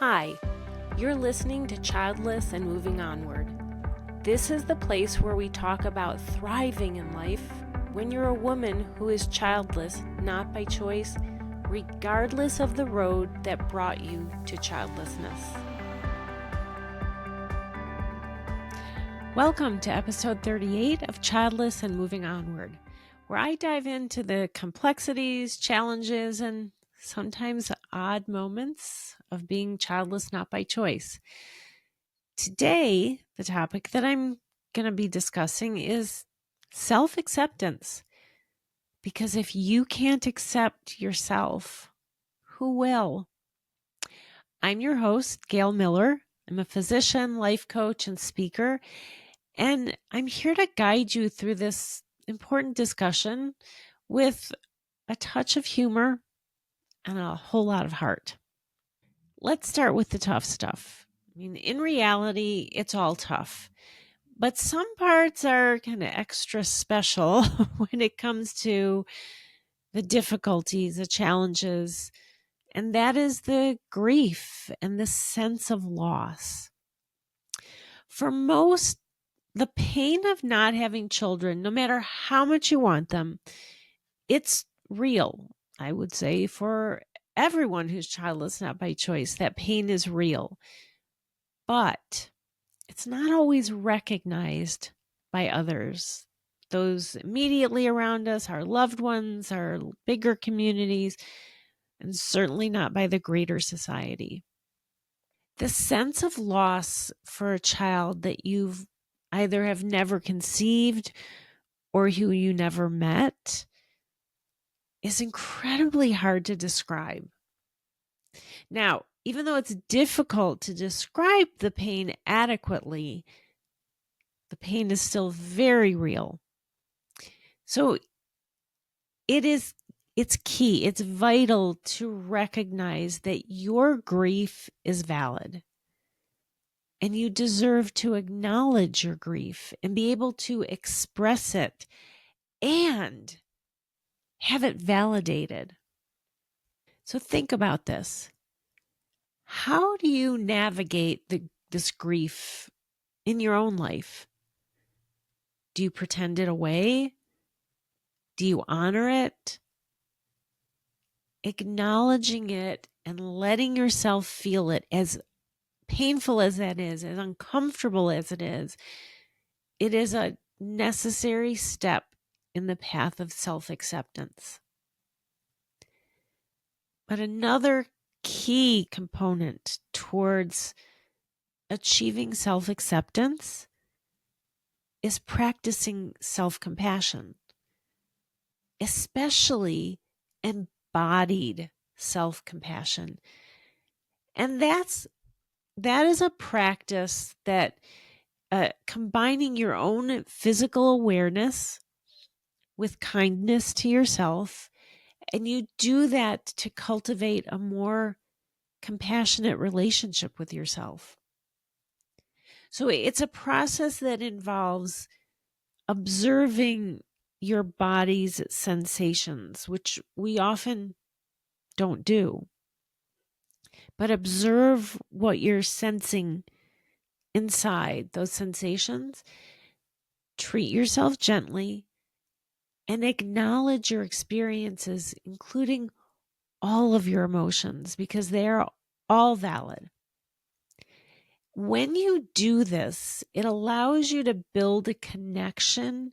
Hi, you're listening to Childless and Moving Onward. This is the place where we talk about thriving in life when you're a woman who is childless, not by choice, regardless of the road that brought you to childlessness. Welcome to episode 38 of Childless and Moving Onward, where I dive into the complexities, challenges, and sometimes odd moments of being childless not by choice. Today, the topic that I'm going to be discussing is self-acceptance. Because if you can't accept yourself, who will? I'm your host, Gail Miller. I'm a physician, life coach, and speaker, and I'm here to guide you through this important discussion with a touch of humor and a whole lot of heart. Let's start with the tough stuff. I mean, in reality, it's all tough. But some parts are kind of extra special when it comes to the difficulties, the challenges, and that is the grief and the sense of loss. For most, the pain of not having children, no matter how much you want them, it's real. I would say for everyone who's childless, not by choice, that pain is real. But it's not always recognized by others. Those immediately around us, our loved ones, our bigger communities, and certainly not by the greater society. The sense of loss for a child that you've either have never conceived or who you never met is incredibly hard to describe. Now, even though it's difficult to describe the pain adequately, the pain is still very real. So it's key, it's vital to recognize that your grief is valid. And you deserve to acknowledge your grief and be able to express it and have it validated. So think about this. How do you navigate this grief in your own life? Do you pretend it away? Do you honor it? Acknowledging it and letting yourself feel it, as painful as that is, as uncomfortable as it is a necessary step in the path of self-acceptance. But another key component towards achieving self-acceptance is practicing self-compassion, especially embodied self-compassion. And that is a practice that combining your own physical awareness with kindness to yourself, and you do that to cultivate a more compassionate relationship with yourself. So it's a process that involves observing your body's sensations, which we often don't do. But observe what you're sensing inside those sensations. Treat yourself gently and acknowledge your experiences, including all of your emotions, because they are all valid. When you do this, it allows you to build a connection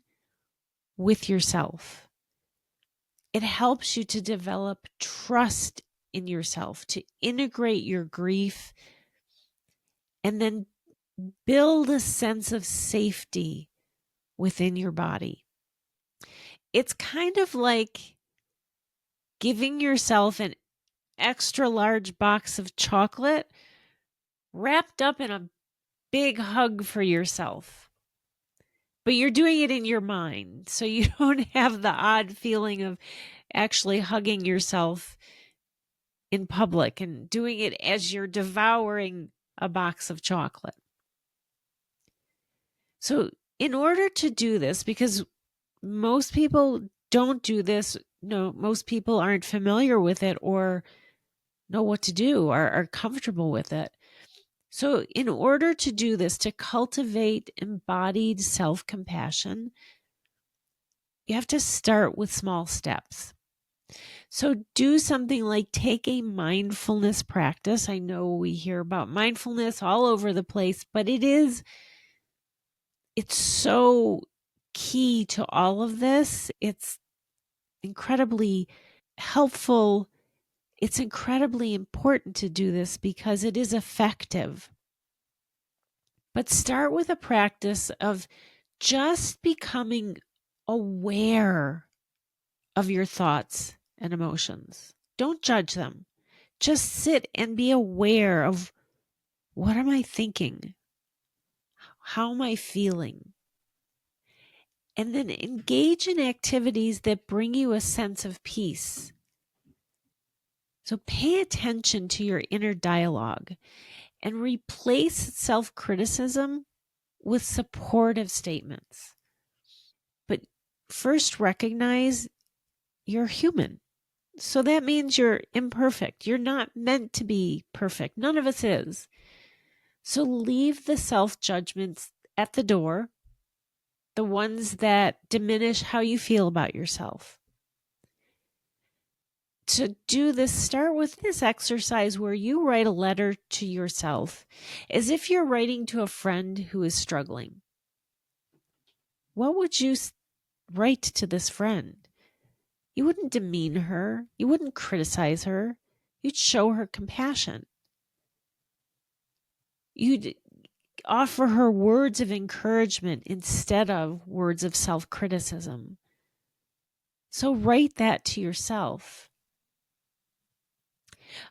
with yourself. It helps you to develop trust in yourself, to integrate your grief, and then build a sense of safety within your body. It's kind of like giving yourself an extra large box of chocolate wrapped up in a big hug for yourself. But you're doing it in your mind, so you don't have the odd feeling of actually hugging yourself in public and doing it as you're devouring a box of chocolate. So in order to do this, because most people don't do this, no, most people aren't familiar with it, or know what to do, are comfortable with it. So in order to do this, to cultivate embodied self-compassion, you have to start with small steps. So do something like take a mindfulness practice. I know we hear about mindfulness all over the place, but it's so key to all of this. It's incredibly helpful. It's incredibly important to do this because it is effective. But start with a practice of just becoming aware of your thoughts and emotions. Don't judge them. Just sit and be aware of, what am I thinking? How am I feeling? And then engage in activities that bring you a sense of peace. So pay attention to your inner dialogue and replace self-criticism with supportive statements. But first recognize you're human. So that means you're imperfect. You're not meant to be perfect. None of us is. So leave the self-judgments at the door, the ones that diminish how you feel about yourself. To do this, start with this exercise where you write a letter to yourself as if you're writing to a friend who is struggling. What would you write to this friend? You wouldn't demean her. You wouldn't criticize her. You'd show her compassion. You'd offer her words of encouragement instead of words of self-criticism. So write that to yourself.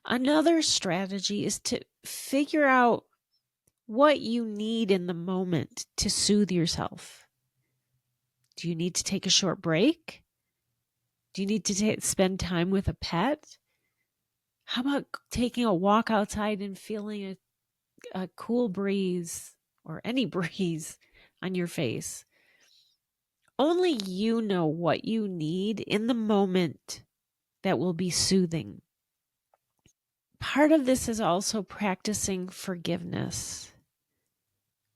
Another strategy is to figure out what you need in the moment to soothe yourself. Do you need to take a short break? Do you need to spend time with a pet? How about taking a walk outside and feeling a cool breeze or any breeze on your face? Only you know what you need in the moment that will be soothing. Part of this is also practicing forgiveness,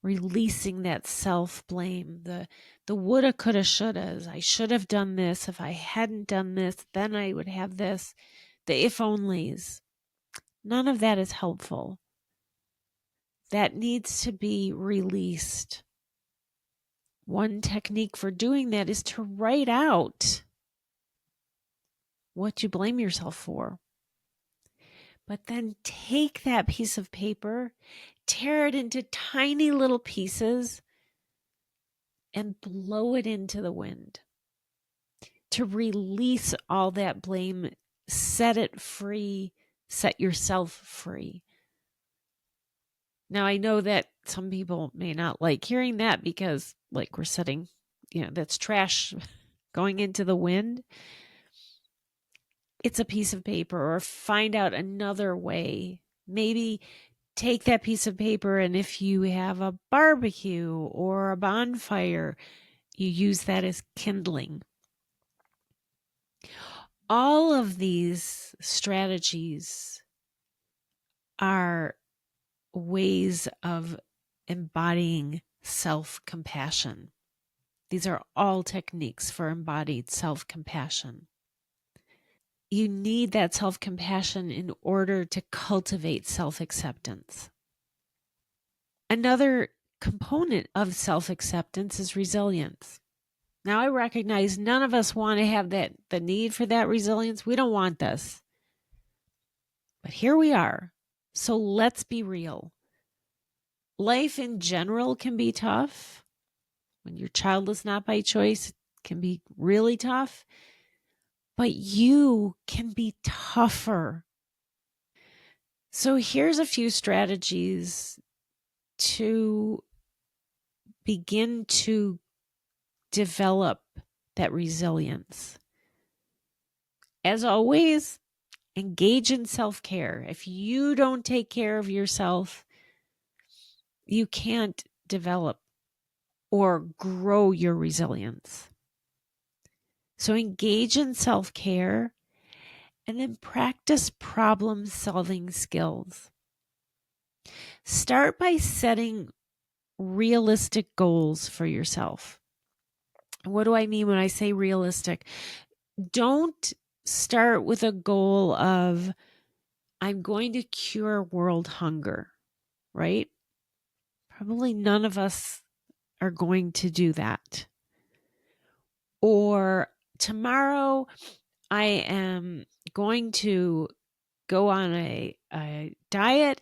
releasing that self-blame, the woulda, coulda, shouldas. I should have done this. If I hadn't done this, then I would have this. The if onlys. None of that is helpful. That needs to be released. One technique for doing that is to write out what you blame yourself for. But then take that piece of paper, tear it into tiny little pieces, and blow it into the wind to release all that blame, set it free, set yourself free. Now, I know that some people may not like hearing that because, like, we're setting, that's trash going into the wind. It's a piece of paper, or find out another way. Maybe take that piece of paper, and if you have a barbecue or a bonfire, you use that as kindling. All of these strategies are ways of embodying self-compassion. These are all techniques for embodied self-compassion. You need that self-compassion in order to cultivate self-acceptance. Another component of self-acceptance is resilience. Now, I recognize none of us want to have the need for that resilience. We don't want this. But here we are. So let's be real. Life in general can be tough. When you're childless, not by choice, it can be really tough. But you can be tougher. So here's a few strategies to begin to develop that resilience. As always, engage in self-care. If you don't take care of yourself, you can't develop or grow your resilience. So engage in self-care And then practice problem-solving skills. Start by setting realistic goals for yourself. What do I mean when I say realistic? Don't start with a goal of, I'm going to cure world hunger, right? Probably none of us are going to do that. Or tomorrow I am going to go on a diet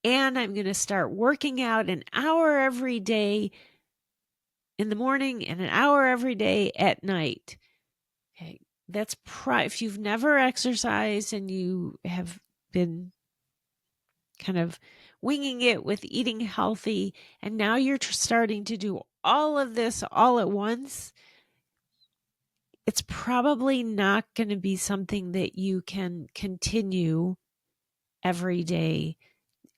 and I'm going to start working out an hour every day in the morning and an hour every day at night. Okay. That's if you've never exercised and you have been kind of winging it with eating healthy, and now you're starting to do all of this all at once, it's probably not going to be something that you can continue every day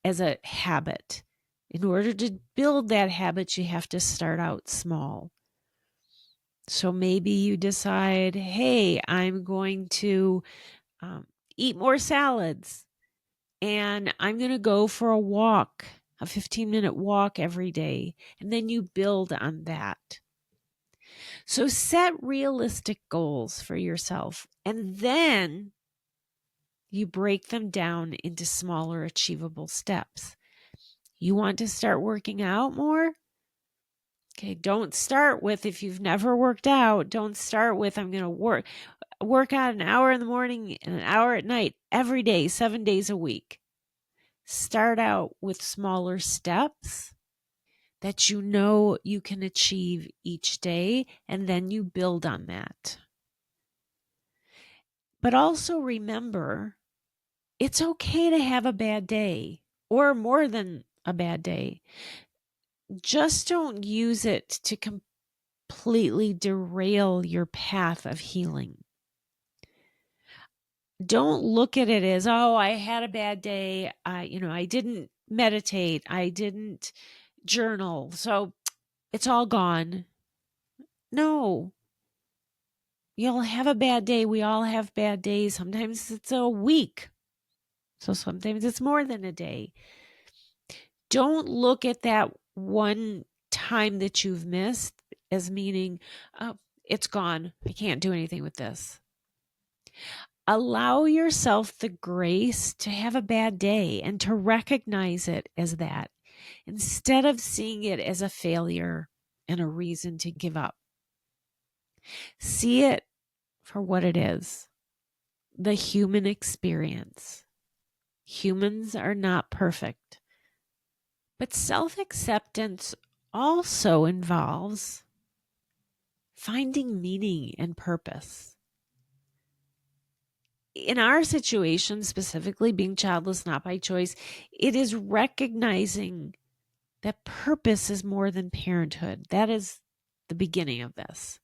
as a habit. In order to build that habit, you have to start out small. So maybe you decide, hey, I'm going to eat more salads and I'm going to go for a walk, a 15-minute walk every day. And then you build on that. So set realistic goals for yourself and then you break them down into smaller, achievable steps. You want to start working out more? Okay, don't start with, if you've never worked out, don't start with, I'm going to work out an hour in the morning and an hour at night every day, 7 days a week. Start out with smaller steps that you know you can achieve each day, and then you build on that. But also remember, it's okay to have a bad day or more than a bad day. Just don't use it to completely derail your path of healing. Don't look at it as, oh, I had a bad day. I didn't meditate. I didn't journal. So it's all gone. No, you'll have a bad day. We all have bad days. Sometimes it's a week. So sometimes it's more than a day. Don't look at that one time that you've missed as meaning, oh, it's gone. I can't do anything with this. Allow yourself the grace to have a bad day and to recognize it as that, instead of seeing it as a failure and a reason to give up. See it for what it is, the human experience. Humans are not perfect. But self-acceptance also involves finding meaning and purpose. In our situation, specifically being childless, not by choice, it is recognizing that purpose is more than parenthood. That is the beginning of this.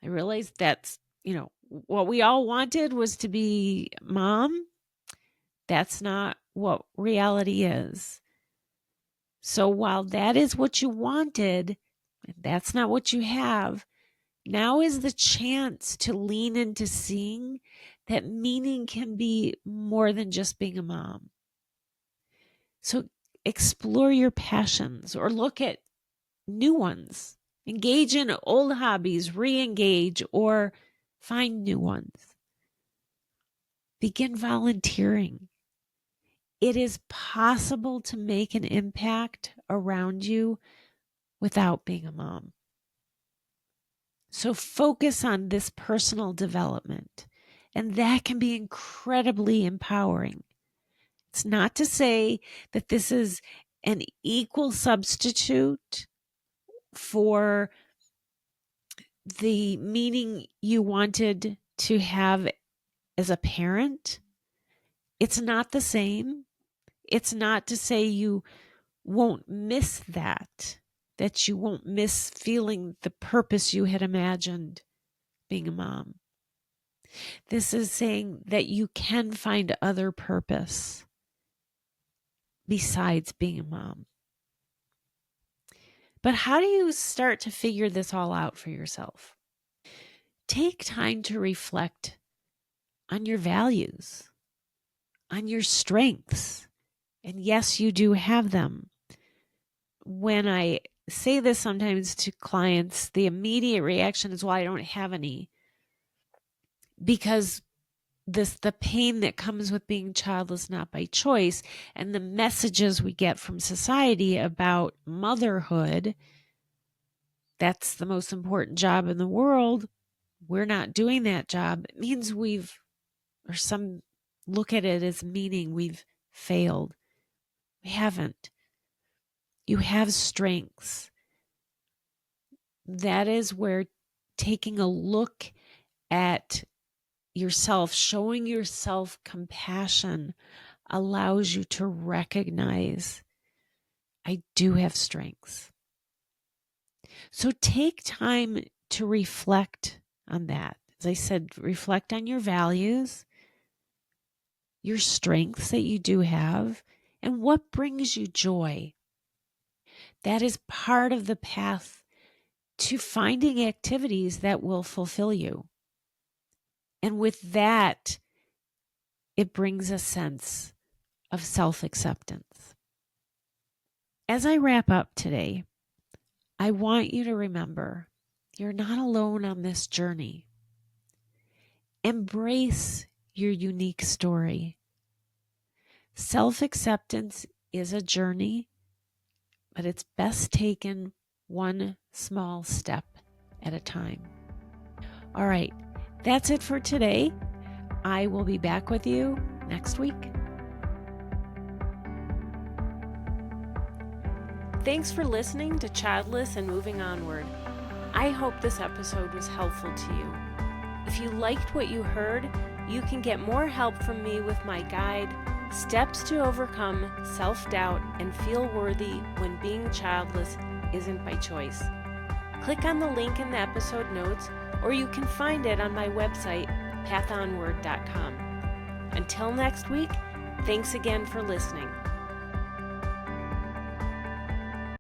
I realized that's, what we all wanted was to be mom. That's not what reality is. So while that is what you wanted, that's not what you have, now is the chance to lean into seeing that meaning can be more than just being a mom. So explore your passions or look at new ones. Engage in old hobbies, re-engage, or find new ones. Begin volunteering. It is possible to make an impact around you without being a mom. So focus on this personal development, and that can be incredibly empowering. It's not to say that this is an equal substitute for the meaning you wanted to have as a parent. It's not the same. It's not to say you won't miss that you won't miss feeling the purpose you had imagined being a mom. This is saying that you can find other purpose besides being a mom. But how do you start to figure this all out for yourself? Take time to reflect on your values, on your strengths. And yes, you do have them. When I say this sometimes to clients, the immediate reaction is, well, I don't have any. Because the pain that comes with being childless not by choice, and the messages we get from society about motherhood, that's the most important job in the world, we're not doing that job. It means some look at it as meaning we've failed. We haven't. You have strengths. That is where taking a look at yourself, showing yourself compassion, allows you to recognize, I do have strengths. So take time to reflect on that. As I said, reflect on your values, your strengths that you do have, and what brings you joy. That is part of the path to finding activities that will fulfill you. And with that, it brings a sense of self-acceptance. As I wrap up today, I want you to remember you're not alone on this journey. Embrace your unique story. Self-acceptance is a journey, but it's best taken one small step at a time. All right, that's it for today. I will be back with you next week. Thanks for listening to Childless and Moving Onward. I hope this episode was helpful to you. If you liked what you heard, you can get more help from me with my guide, Steps to Overcome Self-Doubt and Feel Worthy When Being Childless Isn't by Choice. Click on the link in the episode notes, or you can find it on my website, pathonward.com. Until next week, thanks again for listening.